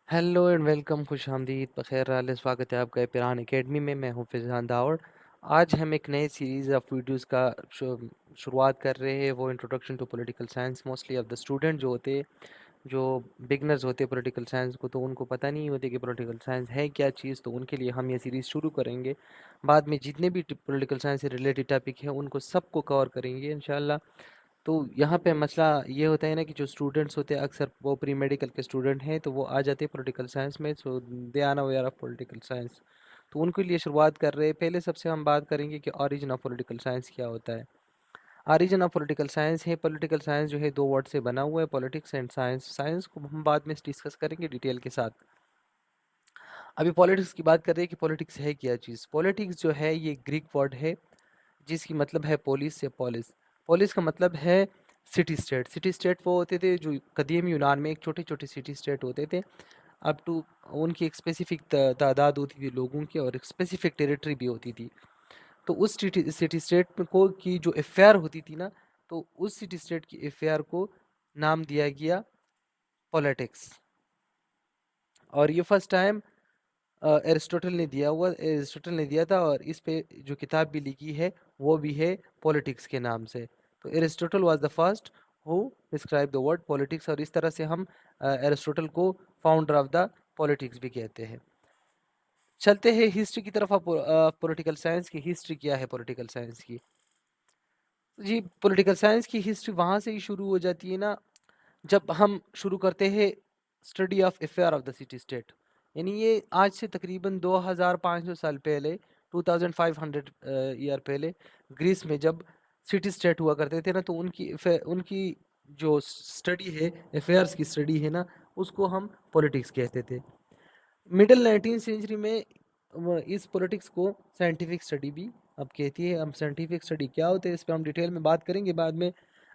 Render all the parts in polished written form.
Hello and welcome, खुश आमदीद, बखैर हाल है। स्वागत है आपका पिरान एकेडमी में। मैं हूं फैज़ान दावड़। आज हम एक नए सीरीज़ ऑफ वीडियोस का शुरुआत कर रहे हैं। वो introduction to political science. Mostly of the student जो बिगनर्स होते हैं पॉलिटिकल साइंस को, तो उनको पता नहीं होते कि पॉलिटिकल साइंस है क्या चीज़। तो उनके लिए हम ये सीरीज़ शुरू करेंगे। बाद में जितने भी पॉलिटिकल साइंस से रिलेटेड टॉपिक हैं उनको सबको कवर करेंगे इंशाल्लाह। तो यहाँ पे मसला ये होता है ना कि जो स्टूडेंट्स होते हैं अक्सर वो प्री मेडिकल के स्टूडेंट हैं, तो वो आ जाते हैं पॉलिटिकल साइंस में। So they are aware of political science. तो उनके लिए शुरुआत कर रहे हैं। पहले सबसे हम बात करेंगे कि ओरिजिन ऑफ पॉलिटिकल साइंस क्या होता है। ओरिजिन ऑफ पॉलिटिकल साइंस है, पॉलिटिकल साइंस जो है दो वर्ड से बना हुआ है, पॉलिटिक्स एंड साइंस। साइंस को हम बाद में डिस्कस करेंगे डिटेल के साथ। अभी पॉलिटिक्स की बात कर रहे हैं कि पॉलिटिक्स है क्या चीज़। पॉलिटिक्स जो है ये ग्रीक वर्ड है जिसकी मतलब है पोलिस से पॉलिस। पोलिस का मतलब है सिटी स्टेट। सिटी स्टेट वो होते थे जो कदीम यूनान में एक छोटे छोटे सिटी स्टेट होते थे। अप टू उनकी एक स्पेसिफिक तादाद होती थी लोगों की, और एक स्पेसिफिक टेरिटरी भी होती थी। तो उस सिटी स्टेट में को की जो एफआर होती थी ना, तो उस सिटी स्टेट की एफआर को नाम दिया गया पॉलिटिक्स। और ये फर्स्ट टाइम एरिस्टोटल ने दिया था, और इस पे जो किताब भी लिखी है वो भी है पॉलिटिक्स के नाम से। तो Aristotle was the first who describe the word politics, और इस तरह से हम एरिस्टोटल को फाउंडर ऑफ द पॉलिटिक्स भी कहते हैं। चलते हैं हिस्ट्री की तरफ। पॉलिटिकल साइंस की हिस्ट्री क्या है पॉलिटिकल साइंस की? जी, पॉलिटिकल साइंस की हिस्ट्री वहाँ से ही शुरू हो जाती है ना, जब हम शुरू करते हैं study of affair of the city state. यानी ये आज से तकरीबन 2500 साल पहले, 2500 ईयर पहले, ग्रीस में जब सिटी स्टेट हुआ करते थे ना, तो उनकी जो स्टडी है, अफेयर्स की स्टडी है ना, उसको हम पॉलिटिक्स कहते थे। मिडिल 19 सेंचुरी में इस पॉलिटिक्स को साइंटिफिक स्टडी भी अब कहती है। हम साइंटिफिक स्टडी क्या होते हैं इस पे हम डिटेल में बात करेंगे बाद में।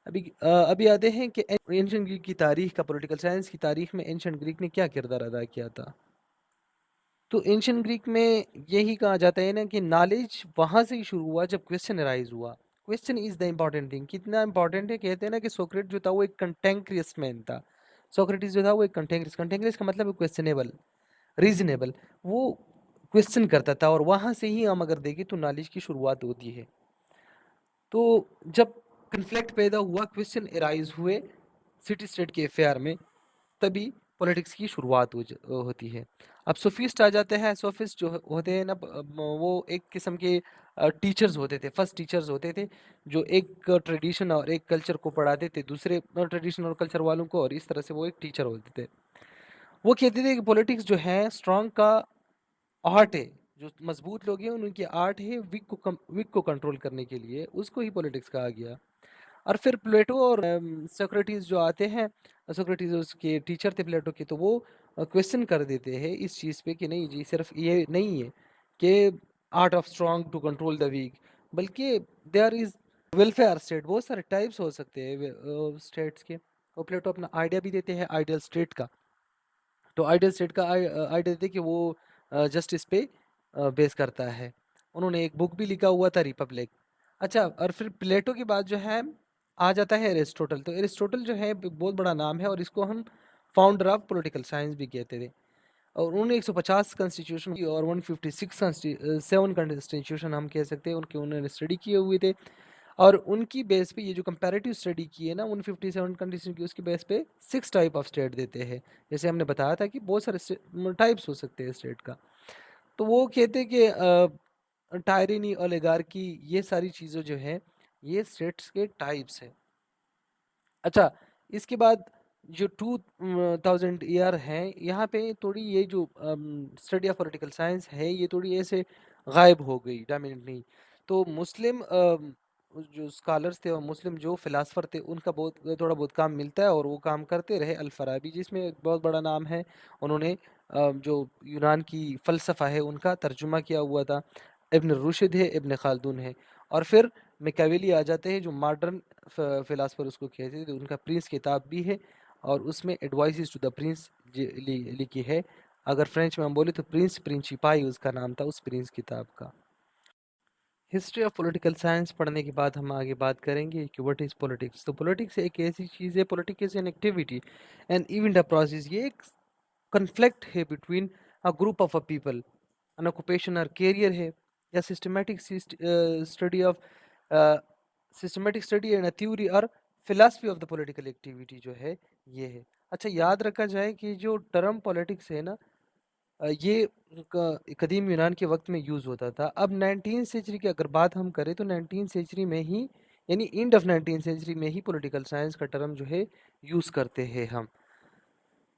अभी आते हैं कि एंशियंट ग्रीक की तारीख का, पॉलिटिकल साइंस की तारीख में एंशियंट ग्रीक ने क्या किरदार अदा किया था। तो एंशियंट ग्रीक में यही कहा जाता है ना कि नॉलेज वहाँ से ही शुरू हुआ जब क्वेश्चन अराइज हुआ। Question is the important thing. कितना इंपॉर्टेंट है, कहते हैं ना कि सोक्रेट जो था वो एक कंटेंक्रियस मैन था। सोक्रेटिस जो था वो एक कंटेंक्रियस, कंटेंक्रियस का मतलब है क्वेश्चनेबल, रीजनेबल। वो क्वेश्चन करता था, और वहाँ से ही हम अगर देखें तो नॉलेज की शुरुआत होती है। तो जब कन्फ्लिक्ट पैदा हुआ, क्वेश्चन एराइज हुए सिटी स्टेट के अफेयर में, तभी पॉलिटिक्स की शुरुआत होती है। अब सोफिस्ट आ जाते हैं। सोफिस्ट जो होते हैं ना, वो एक किस्म के टीचर्स होते थे, फर्स्ट टीचर्स होते थे, जो एक ट्रेडिशन और एक कल्चर को पढ़ाते थे दूसरे ट्रेडिशन और कल्चर वालों को, और इस तरह से वो एक टीचर होते थे। वो कहते थे कि पॉलिटिक्स जो है स्ट्रांग का आर्ट है। जो मजबूत लोग हैं उनकी आर्ट है वीक को कंट्रोल करने के लिए, उसको ही पॉलिटिक्स कहा गया। और फिर प्लेटो और सोक्रेटिस जो आते हैं, सोक्रेटिस उसके टीचर थे प्लेटो के, तो वो क्वेश्चन कर देते हैं इस चीज़ पे कि नहीं जी, सिर्फ ये नहीं है कि art of strong to control the weak, बल्कि देयर इज वेलफेयर स्टेट। बहुत सारे टाइप्स हो सकते हैं स्टेट्स के। और प्लेटो अपना आइडिया भी देते हैं आइडियल स्टेट का। तो आइडियल स्टेट का आइडिया देते हैं कि वो जस्टिस पे बेस करता है। उन्होंने एक बुक भी लिखा हुआ था, रिपब्लिक। अच्छा, और फिर प्लेटो के बाद जो है आ जाता है एरिस्टोटल। तो एरिस्टोटल जो है बहुत बड़ा नाम है, और इसको हम फाउंडर ऑफ पॉलिटिकल साइंस भी कहते थे। और उन्होंने 150 कॉन्स्टिट्यूशन और 156 7 कॉन्स्टिट्यूशन हम कह सकते हैं उनके, उन्होंने स्टडी किए हुए थे। और उनकी बेस पे ये जो कंपैरेटिव स्टडी की है ना 157 कंडीशन की, उसकी बेस पे 6 टाइप ऑफ स्टेट देते हैं। जैसे हमने बताया था कि बहुत सारे टाइप्स हो सकते हैं स्टेट का। तो वो कहते हैं कि टायरनी, ओलिगार्की, ये सारी चीज़ें जो है ये स्टेट्स के टाइप्स है। अच्छा, इसके बाद जो 2000 ईयर है, यहाँ पे थोड़ी ये जो स्टडी ऑफ पॉलिटिकल साइंस है ये थोड़ी ऐसे गायब हो गई, डोमिनेट नहीं। तो मुस्लिम जो स्कॉलर्स थे और मुस्लिम जो फिलासफर थे उनका बहुत थोड़ा बहुत काम मिलता है, और वो काम करते रहे। अल फराबी जिसमें एक बहुत बड़ा नाम है, उन्होंने जो यूनान की फ़लसफ़ा है उनका तर्जुमा किया हुआ था। इब्न रुशद है, इब्न खालदून है। और फिर मैकियावेली आ जाते हैं जो मॉडर्न फिलासफर उसको कहते थे। उनका प्रिंस किताब भी है, और उसमें एडवाइसेस टू द प्रिंस लिखी है। अगर फ्रेंच में हम बोले तो प्रिंस प्रिंसिपाई उसका नाम था उस प्रिंस किताब का। हिस्ट्री ऑफ पॉलिटिकल साइंस पढ़ने के बाद हम आगे बात करेंगे कि व्हाट इज़ पॉलिटिक्स। तो पॉलिटिक्स एक ऐसी चीज़ है, politics is an activity and event a process. ये एक कन्फ्लिक्ट है between a group of a people, N occupation और कैरियर है, या सिस्टमेटिक स्टडी एंड थ्योरी और philosophy of the political activity जो है ये है। अच्छा, याद रखा जाए कि जो टर्म पॉलिटिक्स है ना, ये कदीम यूनान के वक्त में यूज़ होता था। अब 19 सेंचुरी की अगर बात हम करें तो 19 सेंचुरी में ही, यानी एंड ऑफ 19 सेंचुरी में ही पॉलिटिकल साइंस का टर्म जो है यूज़ करते हैं हम।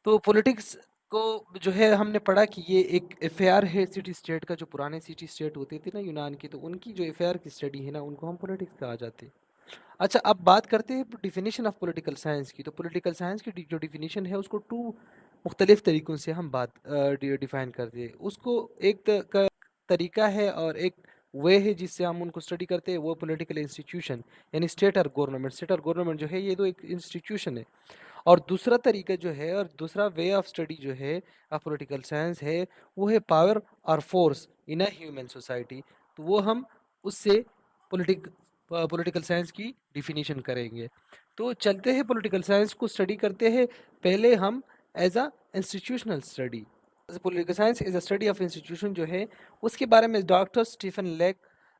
तो पॉलिटिक्स को जो है हमने पढ़ा कि ये एक अफेयर है सिटी स्टेट का। जो पुराने सिटी स्टेट होते थे ना यूनान के, तो उनकी जो अफेयर की स्टडी है ना, उनको हम पॉलिटिक्स कहा जाते हैं। अच्छा, अब बात करते हैं डिफिनीशन ऑफ पॉलिटिकल साइंस की। तो पॉलिटिकल साइंस की जो डिफिनीशन है उसको टू मुख्तलिफ तरीक़ों से हम बात डिफ़ाइन करते हैं उसको। एक का तरीका है और एक वे है जिससे हम उनको स्टडी करते हैं, वो पॉलिटिकल इंस्टीट्यूशन, यानी स्टेट और गवर्नमेंट। स्टेट और गवर्नमेंट जो है ये तो एक इंस्टीट्यूशन है। और दूसरा तरीका जो है, और दूसरा वे ऑफ स्टडी जो है ऑफ पॉलिटिकल साइंस है, वो है पावर और force in a human society. तो वो हम उससे पॉलिटिक पॉलिटिकल साइंस की डिफिनीशन करेंगे। तो चलते हैं पॉलिटिकल साइंस को स्टडी करते हैं। पहले हम as a institutional study, political science is a study of institution जो है, उसके बारे में डॉक्टर स्टीफन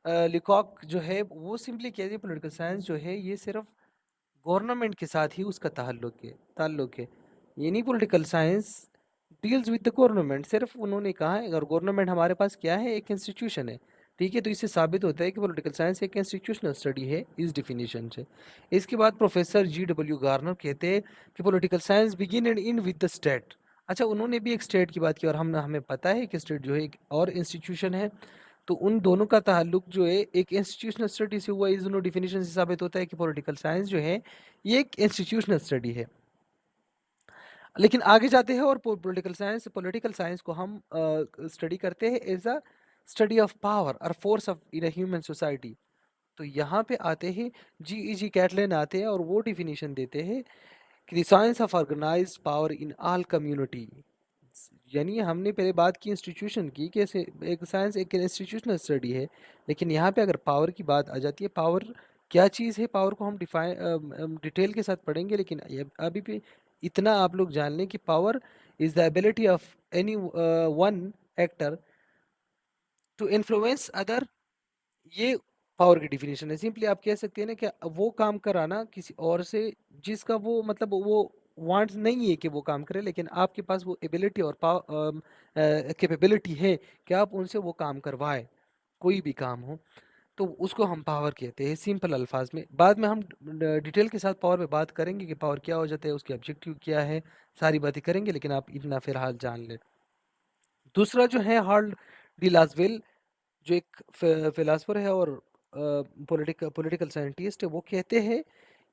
लिकॉक जो है वो सिंपली कहते हैं पॉलिटिकल साइंस जो है ये सिर्फ गवर्नमेंट के साथ ही उसका ताल्लुक है। यानी political science deals with the government. सिर्फ उन्होंने कहा है अगर गवर्नमेंट हमारे पास क्या है, एक इंस्टीट्यूशन है, ठीक है, तो इससे साबित होता है कि पॉलिटिकल साइंस एक इंस्टीट्यूशनल स्टडी है इस डिफिनीशन से। इसके बाद प्रोफेसर G.W. गार्नर कहते हैं कि political science begin and in with the state. अच्छा, उन्होंने भी एक स्टेट की बात की, और हमें पता है कि स्टेट जो है एक और इंस्टीट्यूशन है। तो उन दोनों का ताल्लुक जो है एक इंस्टीट्यूशनल स्टडी से हुआ। इस दोनों डिफिनीशन से साबित होता है कि पॉलिटिकल साइंस जो है ये एक इंस्टीट्यूशनल स्टडी है। लेकिन आगे जाते हैं और पॉलिटिकल साइंस को हम स्टडी करते हैं as a study of power और force of in human society. तो यहाँ पे आते हैं G.E.G. कैटलिन आते हैं और वो डिफिनीशन देते हैं कि science of organized power in all community. यानी हमने पहले बात की इंस्टीट्यूशन की, कैसे एक साइंस एक इंस्टीट्यूशनल स्टडी है, लेकिन यहाँ पे अगर पावर की बात आ जाती है, पावर क्या चीज़ है, पावर को हम डिटेल के साथ पढ़ेंगे। लेकिन अभी भी इतना आप लोग जान लें कि power is the ability of any one actor to influence other. ये पावर की डिफिनेशन है। सिंपली आप कह सकते हैं ना कि वो काम कराना किसी और से जिसका वो मतलब वो वांट नहीं है कि वो काम करे, लेकिन आपके पास वो एबिलिटी और कैपेबिलिटी है कि आप उनसे वो काम करवाएं, कोई भी काम हो, तो उसको हम पावर कहते हैं सिंपल अल्फाज में। बाद में हम डिटेल के साथ पावर पे बात करेंगे कि पावर क्या हो जाता है, उसके ऑब्जेक्टिव क्या है, सारी बातें करेंगे, लेकिन आप इतना फिलहाल जान लें। दूसरा जो है हार्ल डी लाजवेल, जो एक फिलासफर है और पॉलिटिकल साइंटिस्ट है, वो कहते हैं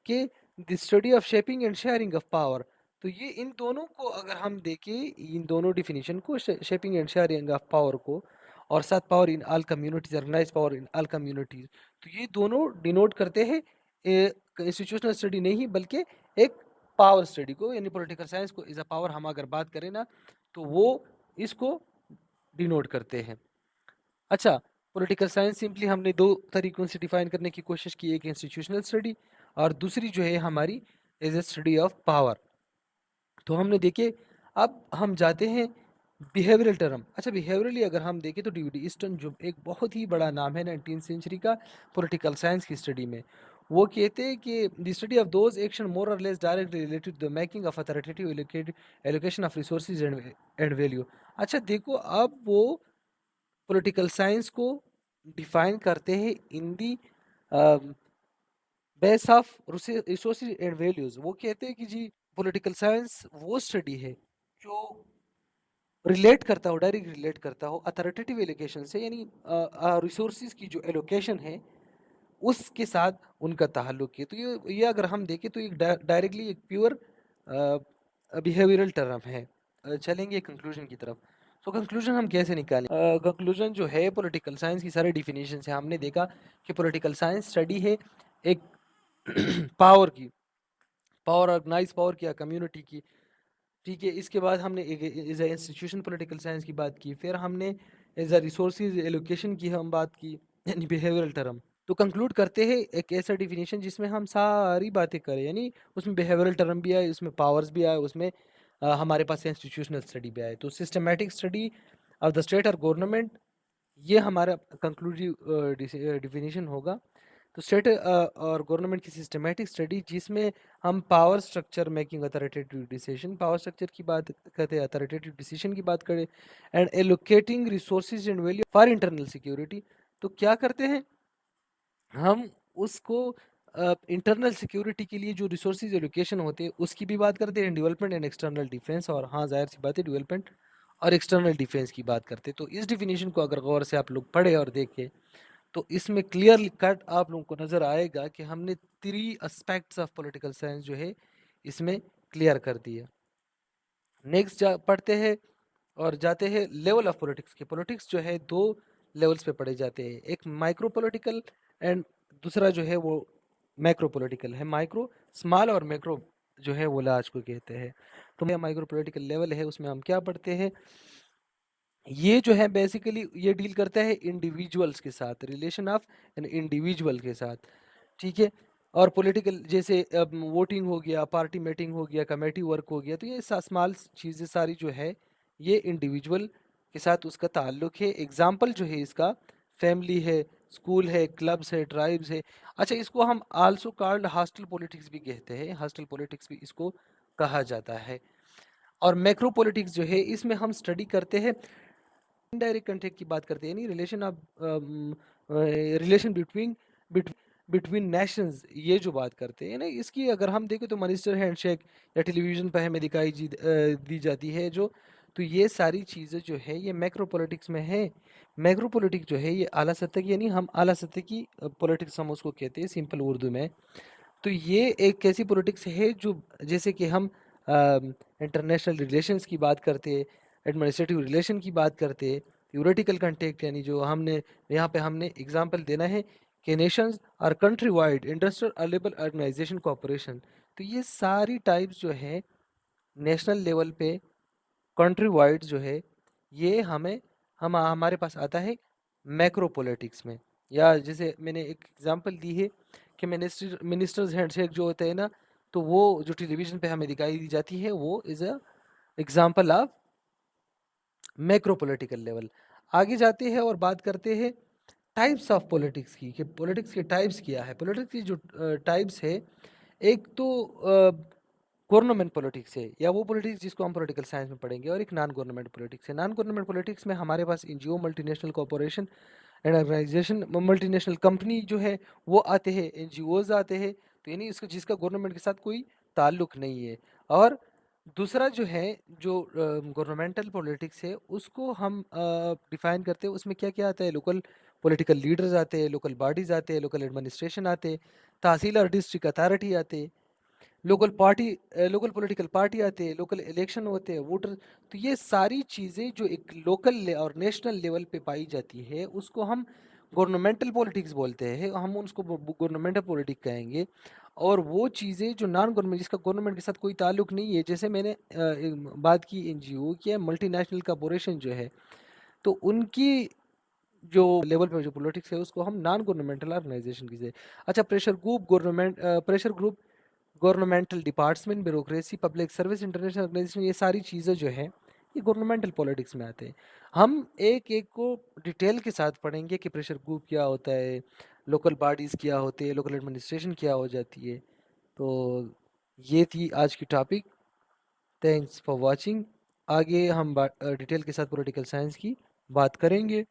कि the study of shaping and sharing of power. तो ये इन दोनों को अगर हम देखें, इन दोनों डिफिनीशन को, shaping and sharing of power को, और साथ power in all communities, organize power in all communities, तो ये दोनों डिनोट करते हैं इंस्टीट्यूशनल स्टडी नहीं बल्कि एक पावर स्टडी को, यानी पॉलिटिकल साइंस को इज अ पावर हम अगर बात करें ना, तो वो इसको डिनोट करते हैं। अच्छा, पॉलिटिकल साइंस सिंपली हमने दो तरीकों से डिफाइन करने की कोशिश की, एक इंस्टीट्यूशनल स्टडी और दूसरी जो है हमारी is a study of power. तो हमने देखे, अब हम जाते हैं बिहेवियरल टर्म। अच्छा, बिहेवियरली अगर हम देखें तो डेविड ईस्टन जो एक बहुत ही बड़ा नाम है 19th सेंचुरी का पॉलिटिकल साइंस की स्टडी में, वो कहते हैं कि the study of those action more or less directly related to the making of authoritative allocation of resources and value. अच्छा देखो, अब वो पॉलिटिकल साइंस को डिफाइन करते हैं in the base of resources and values. वो कहते हैं कि जी पॉलिटिकल साइंस वो स्टडी है जो रिलेट करता हो, डायरेक्ट रिलेट करता हो अथॉरिटेटिव एलोकेशन से, यानी रिसोर्सेज की जो एलोकेशन है उसके साथ उनका ताल्लुक है। तो ये अगर हम देखें तो एक डायरेक्टली एक प्योर बिहेवियरल टर्म है। चलेंगे कंक्लूजन की तरफ। तो कंक्लूजन हम कैसे निकालें? कंक्लूजन जो है पॉलिटिकल साइंस की सारे डिफिनेशन से हमने देखा कि पॉलिटिकल साइंस स्टडी है एक पावर की, पावर ऑर्गेनाइज पावर की या कम्युनिटी की, ठीक है। इसके बाद हमने एक as a institution political science की बात की, फिर हमने एज अ रिसोर्सेज एलोकेशन की हम बात की, यानी बिहेवियरल टर्म। तो कंक्लूड करते हैं एक ऐसा डिफिनेशन जिसमें हम सारी बातें करें, यानी उसमें बिहेवियरल टर्म भी आए, उसमें पावर्स भी आए, उसमें हमारे पास इंस्टीट्यूशनल स्टडी पे आए। तो systematic study of the state और गवर्नमेंट, ये हमारा कंक्लूसिव डिफिनीशन होगा। तो स्टेट और गवर्नमेंट की सिस्टमेटिक स्टडी जिसमें हम power structure making authoritative decision, power structure की बात करते हैं, अथॉरिटेटिव डिसीजन की बात करें, and allocating resources and value for internal security. तो क्या करते हैं हम उसको इंटरनल सिक्योरिटी के लिए जो रिसोर्सेज एलोकेशन होते हैं उसकी भी बात करते हैं, डेवलपमेंट एंड एक्सटर्नल डिफेंस, और हाँ जाहिर सी बात है डेवलपमेंट और एक्सटर्नल डिफेंस की बात करते हैं। तो इस डिफिनीशन को अगर गौर से आप लोग पढ़े और देखें तो इसमें क्लियर कट आप लोगों को नजर आएगा कि हमने 3 एस्पेक्ट्स ऑफ पॉलिटिकल साइंस जो है इसमें क्लियर कर दिया। नेक्स्ट पढ़ते हैं और जाते हैं लेवल ऑफ पॉलिटिक्स के। पॉलिटिक्स जो है 2 लेवल्स पे पढ़े जाते हैं, एक माइक्रो पॉलिटिकल एंड दूसरा जो है वो मैक्रो पॉलिटिकल है। माइक्रो स्मॉल और मैक्रो जो है वो लार्ज को कहते हैं। तो माइक्रो पॉलिटिकल लेवल है उसमें हम क्या पढ़ते हैं, ये जो है बेसिकली ये डील करता है इंडिविजुअल्स के साथ, रिलेशन ऑफ एन इंडिविजुअल के साथ, ठीक है। और पॉलिटिकल जैसे वोटिंग हो गया, पार्टी मीटिंग हो गया, कमेटी वर्क हो गया, तो ये स्मॉल चीज़ें सारी जो है ये इंडिविजुअल के साथ उसका ताल्लुक है। एग्जाम्पल जो है इसका फैमिली है, स्कूल है, क्लब्स है, ट्राइब्स है। अच्छा, इसको हम आल्सो कॉल्ड हॉस्टल पॉलिटिक्स भी कहते हैं, हॉस्टल पॉलिटिक्स भी इसको कहा जाता है। और मैक्रो पॉलिटिक्स जो है इसमें हम स्टडी करते हैं इनडायरेक्ट कंटेक्ट की बात करते हैं, यानी relation of relation between between Nations, ये जो बात करते हैं ना, इसकी अगर हम देखें तो मिनिस्टर हैंडशेक या टेलीविजन पर हमें दिखाई दी जाती है जो। तो ये सारी चीज़ें जो है ये मैक्रो पॉलिटिक्स में है। मैक्रो पॉलिटिक्स जो है ये आला सतह की, यानी हम आला सतह की पॉलिटिक्स हम उसको कहते हैं सिंपल उर्दू में। तो ये एक ऐसी पॉलिटिक्स है जो जैसे कि हम इंटरनेशनल रिलेशंस की बात करते हैं, एडमिनिस्ट्रेटिव रिलेशन की बात करते हैं, थ्योरेटिकल कंटेक्ट, यानी जो हमने यहाँ पे हमने एग्जांपल देना है कि नेशंस और country wide industrial level organization cooperation. तो ये सारी टाइप्स जो है नेशनल लेवल पे, कंट्री वाइड जो है, ये हम हमारे पास आता है मैक्रो पॉलिटिक्स में। या जैसे मैंने एक एग्जांपल दी है कि मिनिस्टर्स हैंडशेक जो होते हैं ना, तो वो जो टेलीविजन पे हमें दिखाई दी जाती है वो is a example of macro political level. आगे जाते हैं और बात करते हैं टाइप्स ऑफ पॉलिटिक्स की, कि पॉलिटिक्स के टाइप्स क्या है। पॉलिटिक्स की जो टाइप्स है, एक तो गवर्नमेंट पॉलिटिक्स है, या वो पॉलिटिक्स जिसको हम पॉलिटिकल साइंस में पढ़ेंगे, और एक नॉन गवर्नमेंट पॉलिटिक्स है। नॉन गवर्नमेंट पॉलिटिक्स में हमारे पास NGO, multinational corporation and organisation, multinational company जो है वो आते हैं, एनजीओज आते हैं, तो यानी इसका जिसका गवर्नमेंट के साथ कोई ताल्लुक नहीं है। और दूसरा जो है, जो गवर्नमेंटल पॉलिटिक्स है उसको हम डिफाइन करते हैं, उसमें क्या क्या आता है, लोकल पॉलिटिकल लीडर्स आते हैं, लोकल बॉडीज आते हैं, लोकल एडमिनिस्ट्रेशन आते हैं, तहसील और डिस्ट्रिक्ट अथॉरिटी आते हैं, लोकल पॉलिटिकल पार्टी आते हैं, लोकल इलेक्शन होते हैं, वोटर। तो ये सारी चीज़ें जो एक लोकल और नेशनल लेवल पे पाई जाती है उसको हम गवर्नमेंटल पॉलिटिक्स बोलते हैं, हम उसको गवर्नमेंटल पॉलिटिक्स कहेंगे। और वो चीज़ें जो नॉन गवर्नमेंट, जिसका गवर्नमेंट के साथ कोई ताल्लुक नहीं है, जैसे मैंने बात की एनजीओ की, मल्टीनेशनल कॉरपोरेशन जो है, तो उनकी जो लेवल पे जो पॉलिटिक्स है उसको हम नॉन गवर्नमेंटल ऑर्गेनाइजेशन की से। अच्छा, pressure group, governmental department, bureaucracy, public service, international organization, ये सारी चीज़ें जो हैं ये गवर्नमेंटल पॉलिटिक्स में आते हैं। हम एक एक को डिटेल के साथ पढ़ेंगे कि प्रेशर ग्रुप क्या होता है, लोकल बॉडीज़ क्या होते हैं, लोकल एडमिनिस्ट्रेशन क्या हो जाती है। तो ये थी आज की टॉपिक। Thanks for watching. आगे हम डिटेल के साथ पॉलिटिकल साइंस की बात करेंगे।